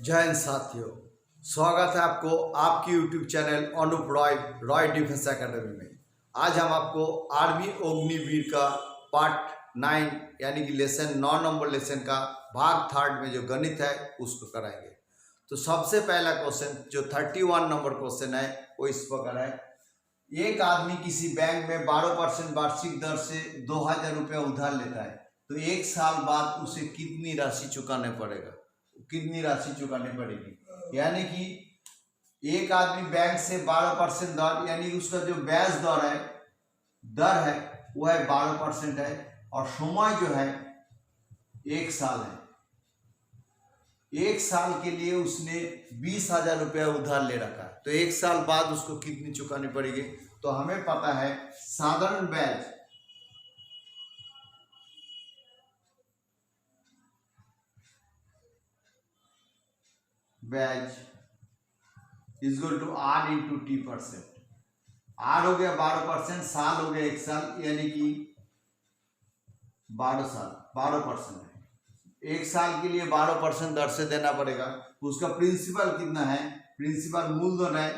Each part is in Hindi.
जय हिंद साथियों, स्वागत है आपको आपकी YouTube channel Anup Roy Roy defence academy में। आज हम आपको आर्मी अग्निवीर का पार्ट 9 यानी कि लेसन 9 नंबर लेसन का भाग 3 में जो गणित है उसको कराएंगे। तो सबसे पहला क्वेश्चन जो 31 नंबर क्वेश्चन है वो इस प्रकार है। एक आदमी किसी बैंक में 12% वार्षिक दर से 2000 रुपया उधार लेता है, तो एक साल बाद उसे कितनी राशि चुकाने पड़ेगी। यानी कि एक आदमी बैंक से 12% दर यानी उसका जो ब्याज दर है वो है 12% है, और समय जो है 1 साल है। 1 साल के लिए उसने 20,000 रुपया उधार ले रखा है, तो 1 साल बाद उसको कितनी चुकानी पड़ेगी। तो हमें पता है साधारण ब्याज equal to R into T %। R हो गया 12%, साल हो गया 1 साल, यानी कि 12% है। 1 साल के लिए 12% दर से देना पड़ेगा। उसका प्रिंसिपल कितना है, प्रिंसिपल मूलधन है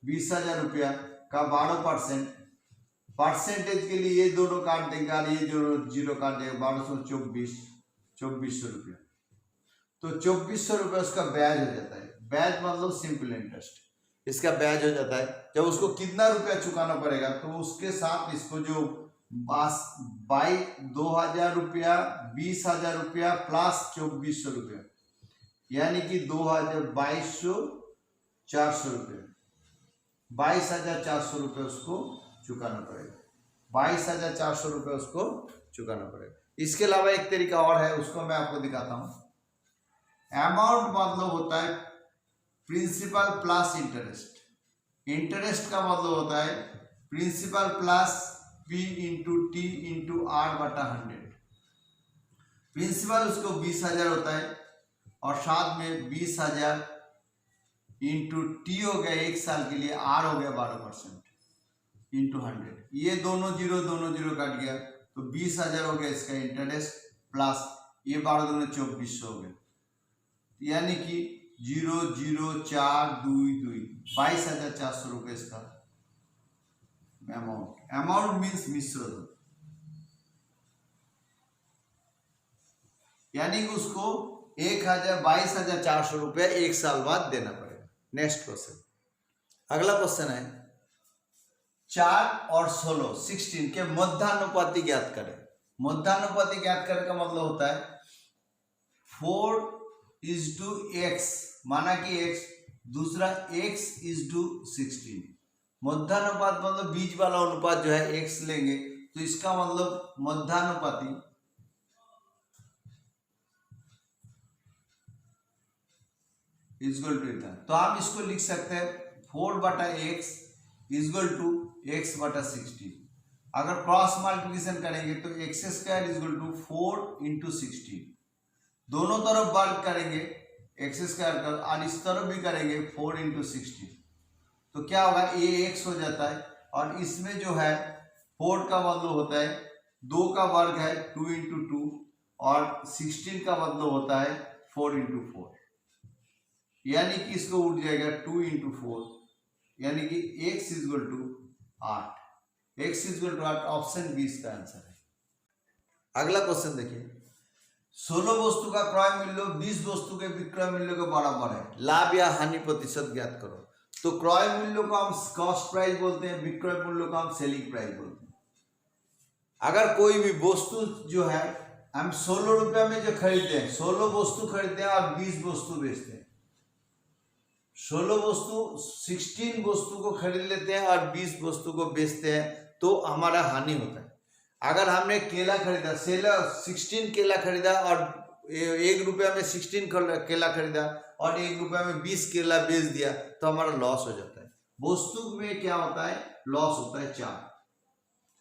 20,000 रुपया का 12%। परसेंटेज के लिए ये दोनों काट देंगे और ये जो जीरो काट देगा, 2400 रुपया। तो 2400 रुपया उसका ब्याज हो जाता है। ब्याज मतलब सिंपल इंटरेस्ट, इसका ब्याज हो जाता है। जब उसको कितना रुपया चुकाना पड़ेगा, तो उसके साथ इसको जो 2000 रुपया, 20,000 रुपया प्लस 2400 रुपया, यानी कि 22,400 रुपया, 22,400 रुपये उसको चुकाना पड़ेगा। 22,400 रुपये उसको चुकाना पड़ेगा। इसके अलावा एक तरीका और है, उसको मैं आपको दिखाता हूं। अमाउंट मतलब होता है प्रिंसिपल प्लस इंटरेस्ट। इंटरेस्ट का मतलब होता है principal plus P into T into R बटा 100। प्रिंसिपल उसको 20,000 होता है, और साथ में 20,000 इंटू टी हो गया 1 साल के लिए, आर हो गया 12% इंटू 100। ये दोनों जीरो कट गया, तो 20,000 हो गया इसका इंटरेस्ट, प्लस ये 12 दूनी 2400 हो गया, यानी कि 0,0,422 22,400 रुपये इसका अमाउंट। अमाउंट मीन्स मिश्र धन, यानी कि उसको 22,400 रुपया 1 साल बाद देना पड़ेगा। नेक्स्ट क्वेश्चन, अगला क्वेश्चन है 4 और 16 के मध्यानुपाती ज्ञात करें। मध्यानुपाती ज्ञात करने का मतलब होता है 4:x, माना कि x, दूसरा x:16। मध्यानुपात मतलब बीच वाला अनुपात जो है x लेंगे, तो इसका मतलब मध्यानुपाती इक्वल टू इतना। तो आप इसको लिख सकते हैं 4/x इक्वल टू x/16। अगर क्रॉस मल्टीप्लिकेशन करेंगे तो x² इक्वल टू 4 इंटू 16। दोनों तरफ वर्ग करेंगे x² का, और इस तरफ भी करेंगे 4 इंटू 16। तो क्या होगा, ये x हो जाता है, और इसमें जो है 4 का मतलब होता है 2 का वर्ग है 2 इंटू 2, और 16 का मतलब होता है 4 इंटू 4, यानी कि इसको उठ जाएगा 2 इंटू 4, यानी कि x equal to 8। x equal to 8, option 20 का आंसर है। अगला क्वेश्चन देखिए, 16 वस्तु का क्रय मूल्य 20 वस्तु के विक्रय मूल्य के बराबर है, लाभ या हानि प्रतिशत ज्ञात करो। तो क्रय मूल्य को हम कॉस्ट प्राइस बोलते हैं, विक्रय मूल्य को हम सेलिंग प्राइस बोलते हैं। अगर कोई भी वस्तु जो है हम 16 रुपया में जो खरीदते हैं, 16 वस्तु खरीदते हैं और 20 वस्तु बेचते हैं। 16 वस्तु को खरीद लेते हैं और 20 वस्तु को बेचते हैं, तो हमारा हानि होता है। अगर हमने केला खरीदा, 16 केला खरीदा और 1 रुपया में 16 केला खरीदा और 1 रुपया में 20 केला बेच दिया, तो हमारा लॉस हो जाता है। वस्तु में क्या होता है, लॉस होता है 4।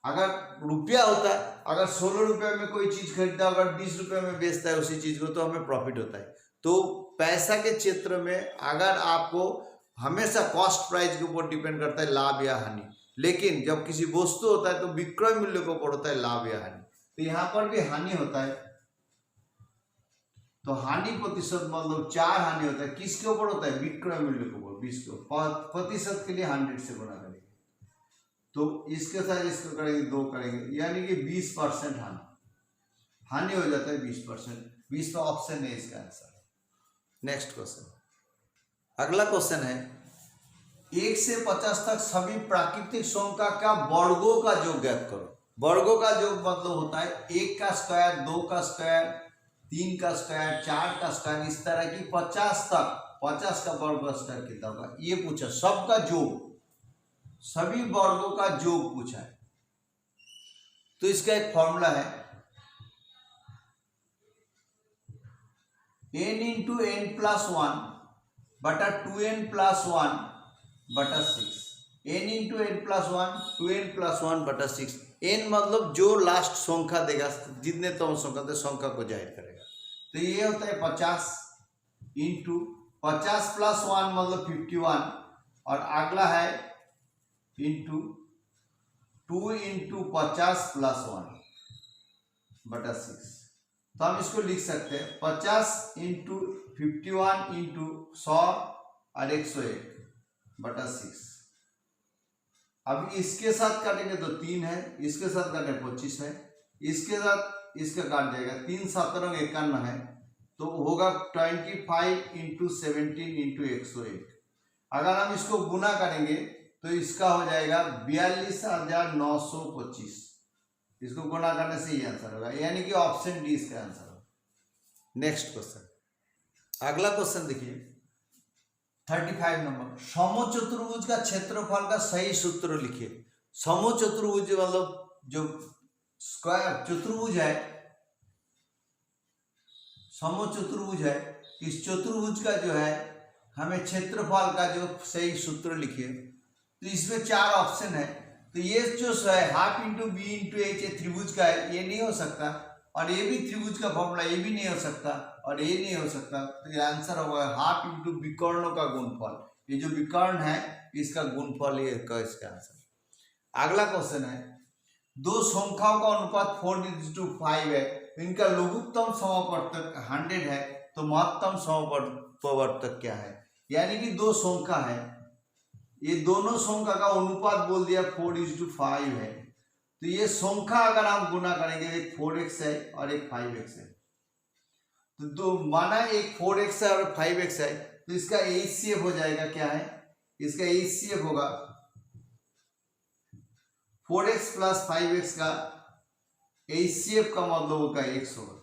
अगर रुपया होता है, अगर 16 रुपया में कोई चीज खरीदता है, अगर 20 रुपया में बेचता है उसी चीज को, तो हमें प्रॉफिट होता है। तो पैसा के क्षेत्र में अगर आपको हमेशा कॉस्ट प्राइस के ऊपर डिपेंड करता है लाभ या हानि, लेकिन जब किसी वस्तु होता है तो विक्रय मूल्य के ऊपर होता है लाभ या हानि। तो यहां पर भी हानि होता है। तो हानि प्रतिशत मतलब 4 हानि होता है, किसके ऊपर होता है? विक्रय मूल्य के ऊपर, 20 के ऊपर। प्रतिशत के लिए 100 से गुना करेंगे, तो इसके साथ इसको करेंगे 2 करेंगे, यानी कि 20% हानि हो जाता है 20%। 20 का ऑप्शन है इसका आंसर। नेक्स्ट क्वेश्चन, अगला क्वेश्चन है 1 से 50 तक सभी प्राकृतिक संख्या का वर्गों का योग ज्ञात करो। वर्गों का योग मतलब होता है 1 का स्क्वायर, 2 का स्क्वायर, 3 का स्क्वायर, 4 का स्क्वायर, इस तरह की 50 तक, 50 का वर्ग स्क्वायर कितना होगा ये पूछा। सबका योग, सभी वर्गों का योग पूछा है। तो इसका एक फॉर्मूला है n इंटू एन प्लस 1 बटा 2n प्लस 1 बटा 6। n into N plus 1 2n plus 1 बटा 6। n मतलब जो लास्ट संख्या देगा, जितने तम संख्या थे संख्या को जाहिर करेगा। तो ये होता है 50 इंटू 50 प्लस 1 मतलब 51, और अगला है इंटू 2 इंटू 50 प्लस 1 बटा 6। तो हम इसको लिख सकते हैं 50 इंटू 51 इंटू 100 और 101 बटा 6। अब इसके साथ काटेंगे तो 3 है, इसके साथ काटे 25 है, इसके साथ इसका काट जाएगा 3 7 51 है, तो होगा 25 इंटू 17 इंटू 101। अगर हम इसको गुना करेंगे तो इसका हो जाएगा 42,925। इसको गुणा करने से ये आंसर होगा, यानी कि ऑप्शन डी इसका आंसर होगा। नेक्स्ट क्वेश्चन, अगला क्वेश्चन देखिए 35 नंबर, समचतुर्भुज का क्षेत्रफल का सही सूत्र लिखिए। समचतुर्भुज मतलब जो स्क्वायर चतुर्भुज है, समचतुर्भुज है, इस चतुर्भुज का जो है हमें क्षेत्रफल का जो सही सूत्र लिखिए। तो इसमें 4 ऑप्शन है, तो ये जो है half into B into H त्रिभुज का है, ये नहीं हो सकता, और ये भी त्रिभुज का फॉर्मूला, ये भी नहीं हो सकता, और ये नहीं हो सकता। तो ये आंसर होगा हाफ इंटू विकर्णों का गुणफल। ये जो विकर्ण है इसका गुणफल ये का इसका आंसर। अगला क्वेश्चन है, दो संख्याओं का अनुपात 4:5 है, इनका लघुत्तम समवर्तक 100 है, तो महत्तम समवर्तक क्या है? यानी कि दो संख्या है, ये दोनों संख्या का अनुपात बोल दिया 4:5 है, तो ये संख्या अगर हम गुना करेंगे, एक 4x है और एक 5x है, तो दो माना एक 4x है और 5x है, तो इसका HCF हो जाएगा क्या है? इसका HCF होगा 4x प्लस 5x का HCF का मतलब होगा x होगा,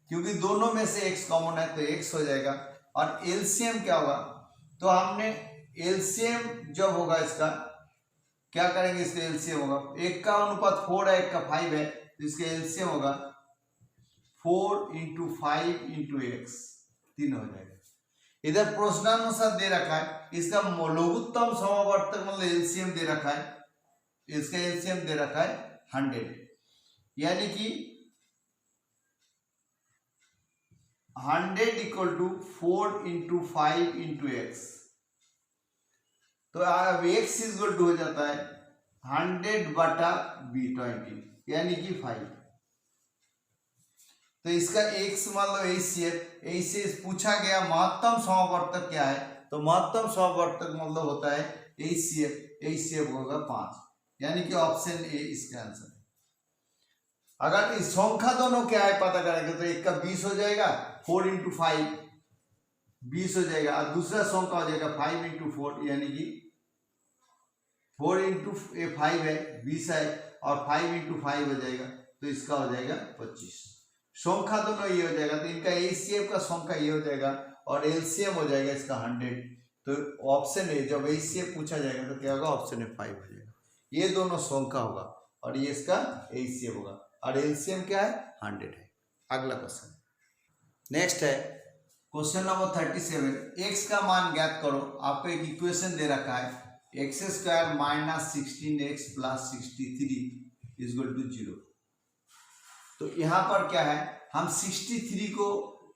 क्योंकि दोनों में से x कॉमन है तो x हो जाएगा। और LCM क्या होगा? तो हमने LCM जब होगा इसका क्या करेंगे, इसका LCM होगा, एक का अनुपात 4 है, एक का 5 है, तो इसका LCM होगा 4 इंटू 5 इंटू x, 3 हो जाएगा। इधर प्रश्नानुसार दे रखा है, इसका लघुत्तम समवर्तक मतलब LCM दे रखा है, इसका LCM दे रखा है 100, यानी कि 100 equal to 4 into 5 into x। तो अब x इक्वल टू हो जाता है 100 बटा b20, यानी कि 5। तो इसका x मान लो HCF पूछा गया महत्तम समवर्तक क्या है, तो महत्तम समवर्तक मतलब होता है HCF होगा 5, यानी कि ऑप्शन ए इसका आंसर है। अगर इस संख्या दोनों क्या है पता करेंगे तो एक का 20 हो जाएगा, 4 इंटू 5 20 हो जाएगा, और दूसरा संख्या हो जाएगा 5 इंटू 4, यानी कि 4 इंटू 5 है 20 है, और 5 इंटू 5 हो जाएगा, तो इसका हो जाएगा 25। संख्या दोनों ये हो जाएगा, तो इनका HCF का संख्या ये हो जाएगा, और LCM हो जाएगा इसका 100। तो ऑप्शन ए, जब HCF पूछा जाएगा तो क्या होगा, ऑप्शन ए 5 हो जाएगा। ये दोनों संख्या होगा और ये इसका HCF होगा, और LCM क्या है 100 है। अगला क्वेश्चन नेक्स्ट है क्वेश्चन नंबर 37, x का मान ज्ञात करो। आपको एक इक्वेशन दे रखा है x² minus 16x plus 63 equal to 0। तो यहाँ पर क्या है, हम 63 को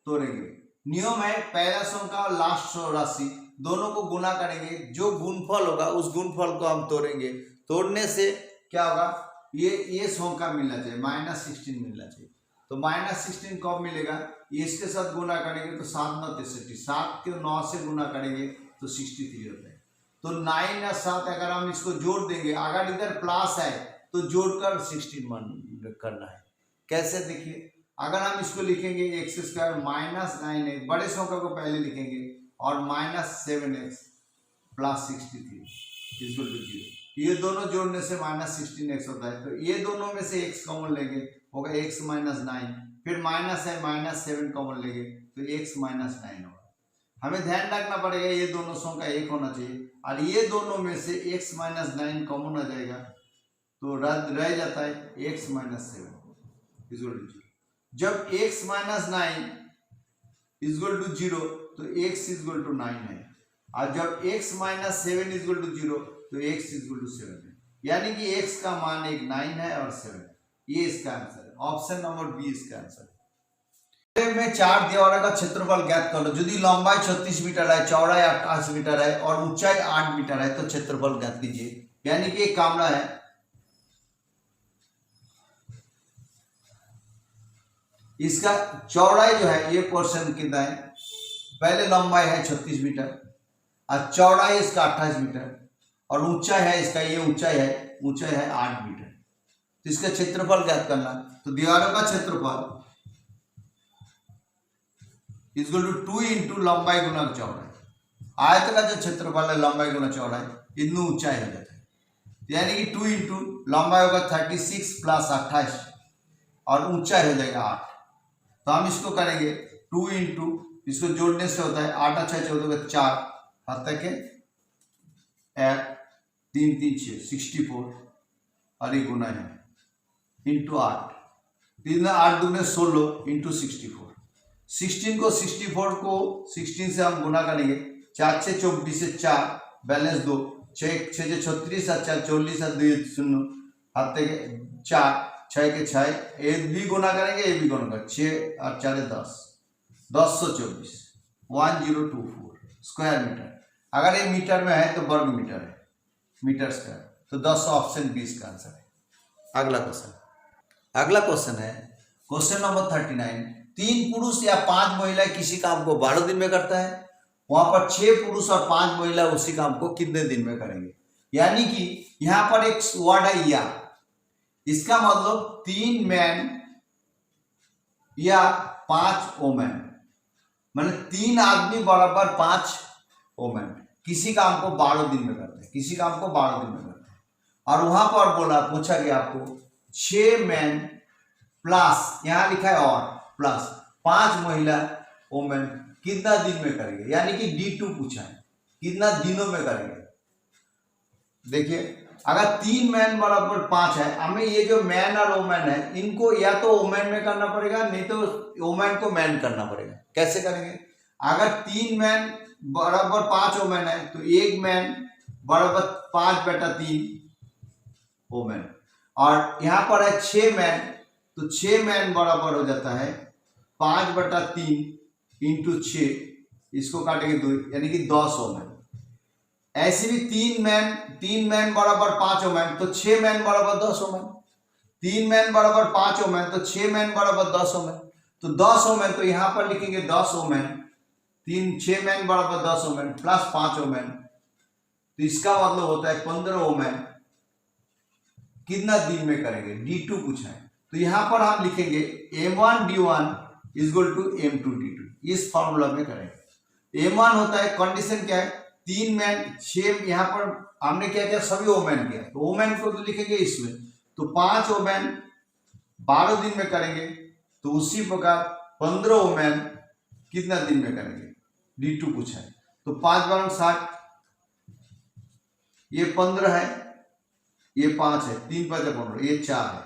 तोड़ेंगे। नियम है पहला संख्या और लास्ट राशि दोनों को गुना करेंगे, जो गुणफल होगा उस गुणफल को हम तोड़ेंगे। तोड़ने से क्या होगा, ये संख्या मिलना चाहिए -16 मिलना चाहिए। तो -16 कब मिलेगा, इसके साथ गुना करेंगे तो 7 9 63, 7 के 9 से गुना करेंगे तो 63 होता है। तो 9 या 7 अगर हम इसको जोड़ देंगे, अगर इधर प्लस है तो जोड़कर 16 करना है। कैसे देखिए, अगर हम इसको लिखेंगे एक्स स्क्वायर माइनस 9x, बड़े संख्या को पहले लिखेंगे, और minus 7x plus 63 equal to 0। ये दोनों जोड़ने से माइनस 16x होता है। तो ये दोनों में से x कॉमन लेंगे, होगा x माइनस 9, फिर माइनस है माइनस 7 कॉमन लेंगे तो x माइनस 9 होगा। हमें ध्यान रखना पड़ेगा ये दोनों संख्या एक होना चाहिए, और ये दोनों में से x माइनस 9 कॉमन आ जाएगा तो रह जाता है x माइनस 7 इक्वल टू 0। जब x माइनस 9 इक्वल टू 0 तो x इक्वल टू 9 है, और जब x माइनस 7 इक्वल टू 0 तो x इक्वल टू 7 है। यानी कि x का मान एक 9 है और 7 है। ये इसका आंसर है, ऑप्शन नंबर बी इसका आंसर है। में 4 दीवारों का क्षेत्रफल ज्ञात कर लो। यदि लंबाई 36 मीटर है, चौड़ाई 28 मीटर है और ऊंचाई 8 मीटर है तो क्षेत्रफल ज्ञात कीजिए। यानी कि एक कमरा है, इसका चौड़ाई जो है ये पोर्शन कितना है, पहले लंबाई है 36 मीटर और चौड़ाई इसका 28 मीटर और ऊंचाई है इसका, ये ऊंचाई है 8 मीटर। तो इसका क्षेत्रफल ज्ञात करना, तो दीवारों का क्षेत्रफल इक्वल टू 2 इंटू लंबाई गुना चौड़ाई। आयत का जो क्षेत्रफल है लंबाई गुना चौड़ाई, इतनी ऊंचाई हो जाता है। यानी कि 2 इंटू लंबाई होगा 36 प्लस 28 और ऊंचाई हो जाएगा 8। तो हम इसको करेंगे 2 इंटू, इसको जोड़ने से होता है 8 अच्छा 14 4 हाथ तक है 1 3 3 6 64 और ये गुना है इंटू 8, 3 8 दूने 16 इंटू 64। 16 को 64 को 16 से हम गुना करेंगे, 4 6 24 से 4 बैलेंस 2 6 6 36 और 4 40 और 2 0 हाथ तक 4 6 के 6 ये भी गुना करेंगे, ये भी गुना करेंगे 6 और 4 10 1024 1024 स्क्वायर मीटर। अगर ये मीटर में है तो वर्ग मीटर है, मीटर स्क्वायर। तो 10 ऑप्शन 20 का आंसर है। अगला क्वेश्चन है क्वेश्चन नंबर 39। 3 पुरुष या 5 महिलाएं किसी काम को 12 दिन में करता है, वहां पर 6 पुरुष और 5 महिला उसी काम को कितने दिन में करेंगे। यानी कि यहां पर एक वर्ड है या, इसका मतलब 3 मैन या 5 वोमेन, मतलब 3 आदमी बराबर 5 वोमेन किसी काम को 12 दिन में करते हैं, किसी काम को 12 दिन में करते हैं। और वहां पर पूछा गया आपको 6 मैन प्लस, यहां लिखा है और प्लस 5 महिला वोमेन कितना दिन में करेंगे। यानी कि D2 पूछा है, कितना दिनों में करेंगे। देखिए अगर 3 मैन बराबर 5 है, हमें ये जो मैन और वोमेन है इनको या तो वोमेन में करना पड़ेगा, नहीं तो वोमेन को मैन करना पड़ेगा। कैसे करेंगे, अगर 3 मैन बराबर 5 वोमेन है तो 1 मैन बराबर 5/3 वोमेन, और यहाँ पर है 6 मैन तो 6 मैन बराबर हो जाता है 5/3 इंटू 6, इसको काटेंगे 2 यानी कि 10 वोमेन। ऐसे भी 3 मैन बराबर 5 वोमेन तो 6 मैन बराबर 10 वोमेन, 3 मैन बराबर 5 वोमेन तो 6 मैन बराबर 10 वोमेन। तो 10 वोमेन तो यहाँ पर लिखेंगे 10 वोमेन, 6 मैन बराबर 10 वोमेन प्लस 5 वोमेन, तो इसका मतलब होता है 15 वोमेन कितना दिन में करेंगे। D2 पूछा है, तो यहाँ पर हम लिखेंगे M1D1 इक्वल टू M2D2, इस फॉर्मूला में करेंगे। M1 होता है, कंडीशन क्या है, 3 मैन 6, यहाँ पर हमने क्या किया सभी वोमेन किया, तो वोमेन को तो लिखेंगे इसमें, तो 5 वोमेन 12 दिन में करेंगे। तो उसी प्रकार 15 वोमेन कितना दिन में करेंगे, D2 पूछा है। तो 5 बार 60, ये 15 है, ये 5 है, 3 5 15, ये 4 है,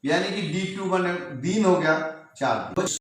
यानी कि D2 बने दिन हो गया 4।